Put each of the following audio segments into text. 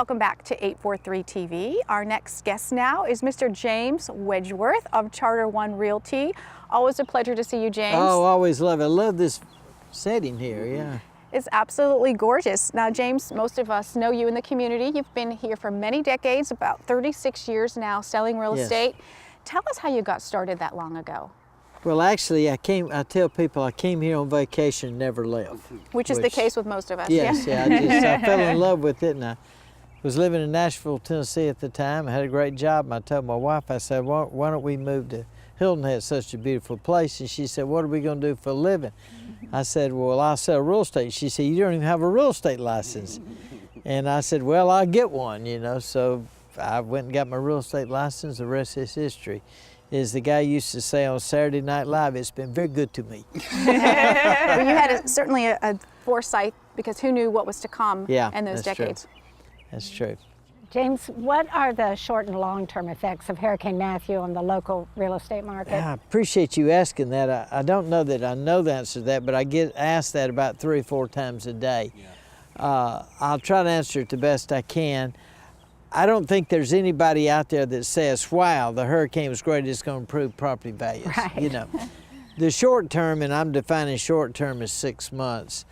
Welcome back to 843 TV. Our next guest now is Mr. James Wedgeworth of Charter One Realty. Always a pleasure to see you, James. Oh, always love it. I love this setting here, yeah. It's absolutely gorgeous. Now, James, most of us know you in the community. You've been here for many decades, about 36 years now, selling real estate. Tell us how you got started that long ago. Well, actually, I tell people I came here on vacation and never left. Which is the case with most of us. Yes, yeah. I fell in love with it, and I was living in Nashville, Tennessee at the time. I had a great job, and I told my wife, I said, why don't we move to Hilton Head, such a beautiful place? And she said, what are we going to do for a living? I said, well, I'll sell real estate. She said, you don't even have a real estate license. And I said, well, I'll get one, you know. So I went and got my real estate license. The rest is history. As the guy used to say on Saturday Night Live, it's been very good to me. Well, you had certainly a foresight, because who knew what was to come in those decades. True. That's true. James, what are the short and long-term effects of Hurricane Matthew on the local real estate market? I appreciate you asking that. I don't know that I know the answer to that, but I get asked that about 3 or 4 times a day. I'll try to answer it the best I can. I don't think there's anybody out there that says, wow, the hurricane was great, it's going to improve property values. Right. You know, the short term, and I'm defining short term as 6 months.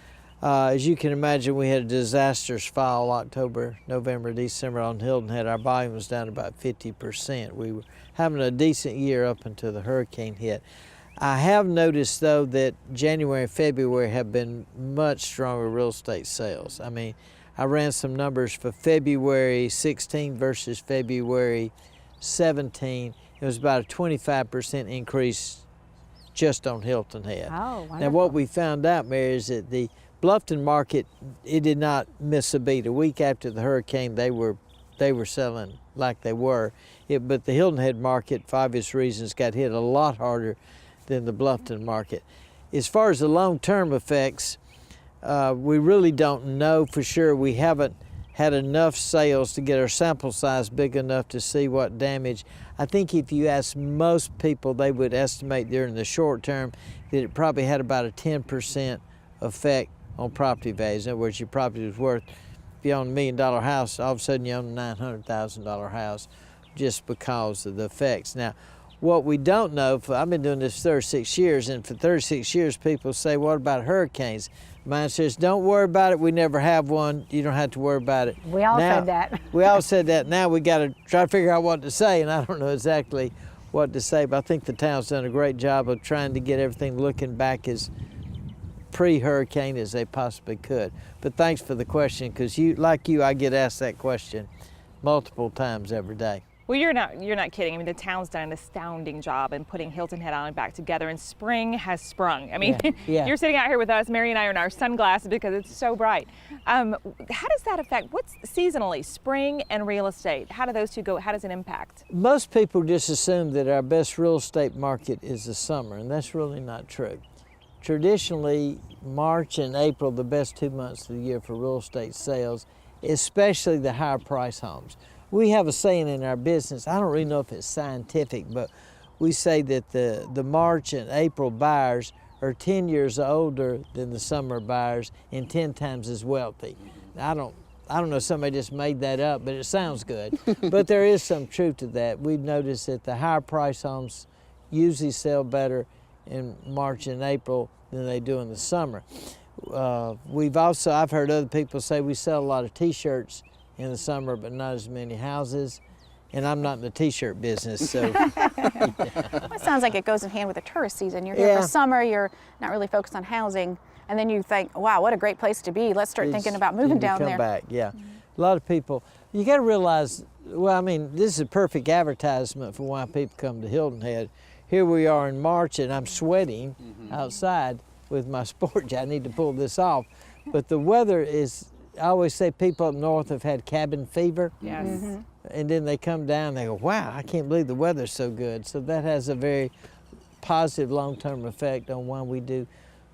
As you can imagine, we had a disastrous fall, October, November, December on Hilton Head. Our volume was down about 50%. We were having a decent year up until the hurricane hit. I have noticed, though, that January and February have been much stronger real estate sales. I mean, I ran some numbers for February 16 versus February 17. It was about a 25% increase just on Hilton Head. Oh, wonderful. Now, what we found out, Mary, is that the Bluffton market, it did not miss a beat. A week after the hurricane, they were selling like they were. But the Hilton Head market, for obvious reasons, got hit a lot harder than the Bluffton market. As far as the long-term effects, we really don't know for sure. We haven't had enough sales to get our sample size big enough to see what damage. I think if you ask most people, they would estimate during the short term that it probably had about a 10% effect on property values. In other words, your property was worth, if you own $1 million house, all of a sudden you own a $900,000 house just because of the effects. Now, what we don't know, I've been doing this 36 years, and for 36 years people say, what about hurricanes? Mine says, don't worry about it, we never have one, you don't have to worry about it. We all said that. We all said that. Now we got to try to figure out what to say, and I don't know exactly what to say, but I think the town's done a great job of trying to get everything looking back as pre-hurricane as they possibly could. But thanks for the question, because like you, I get asked that question multiple times every day. Well, you're not kidding. I mean, the town's done an astounding job in putting Hilton Head Island back together, and spring has sprung. I mean, you're sitting out here with us, Mary and I are in our sunglasses because it's so bright. How does that affect, what's seasonally, spring and real estate? How do those two go, how does it impact? Most people just assume that our best real estate market is the summer, and that's really not true. Traditionally, March and April, the best 2 months of the year for real estate sales, especially the higher price homes. We have a saying in our business, I don't really know if it's scientific, but we say that the March and April buyers are 10 years older than the summer buyers and 10 times as wealthy. I don't know if somebody just made that up, but it sounds good. But there is some truth to that. We've noticed that the higher price homes usually sell better in March and April than they do in the summer. I've heard other people say we sell a lot of t-shirts in the summer, but not as many houses. And I'm not in the t-shirt business, so. Well, it sounds like it goes in hand with the tourist season. You're here for summer, you're not really focused on housing, and then you think, wow, what a great place to be. Let's start thinking about moving down there. Come back, yeah. A lot of people, you gotta realize, well, I mean, this is a perfect advertisement for why people come to Hilton Head. Here we are in March, and I'm sweating outside with my sport jacket. I need to pull this off. But the weather is, I always say people up north have had cabin fever. Yes. And then they come down, they go, wow, I can't believe the weather's so good. So that has a very positive long-term effect on why we do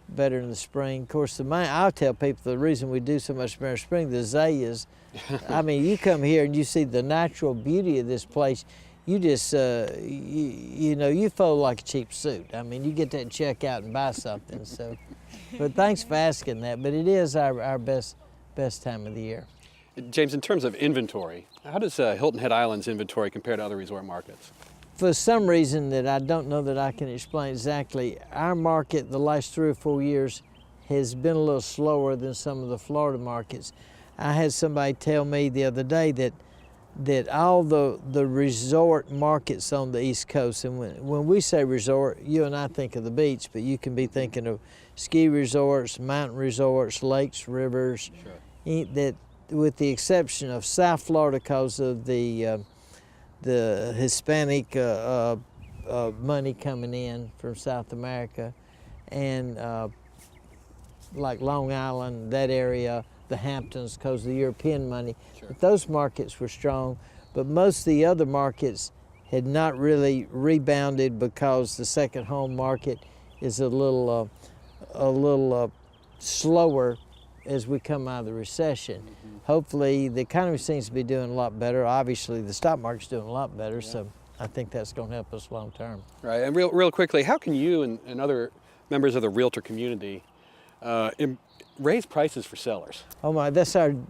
better in the spring. Of course, I'll tell people the reason we do so much better in spring, the azaleas. I mean, you come here and you see the natural beauty of this place. You just, you fold like a cheap suit. I mean, you get that check out and buy something. So, but thanks for asking that. But it is our best time of the year. James, in terms of inventory, how does Hilton Head Island's inventory compare to other resort markets? For some reason that I don't know that I can explain exactly, our market the last 3 or 4 years has been a little slower than some of the Florida markets. I had somebody tell me the other day that all the resort markets on the East Coast, and when we say resort, you and I think of the beach, but you can be thinking of ski resorts, mountain resorts, lakes, rivers, sure. That with the exception of South Florida because of the Hispanic money coming in from South America, and like Long Island, that area, the Hamptons, because of the European money. Sure. But those markets were strong, but most of the other markets had not really rebounded because the second home market is a little slower as we come out of the recession. Mm-hmm. Hopefully the economy seems to be doing a lot better. Obviously the stock market's doing a lot better, yeah. So I think that's going to help us long term. Right, and real quickly, how can you and other members of the realtor community raise prices for sellers? Oh my,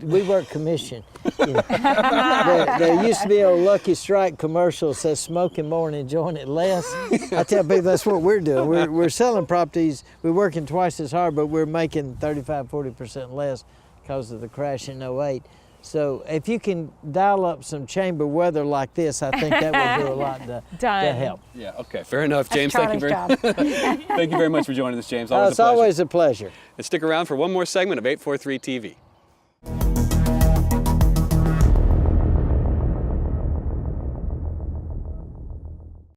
we work commission. You know. there used to be a Lucky Strike commercial that says smoking more and enjoying it less. I tell people that's what we're doing. We're selling properties, we're working twice as hard, but we're making 35–40% less because of the crash in ’08. So if you can dial up some chamber weather like this, I think that will do a lot to help. Yeah, okay, fair enough, James. Thank you very much for joining us, James. It's always a pleasure. And stick around for one more segment of 843 TV.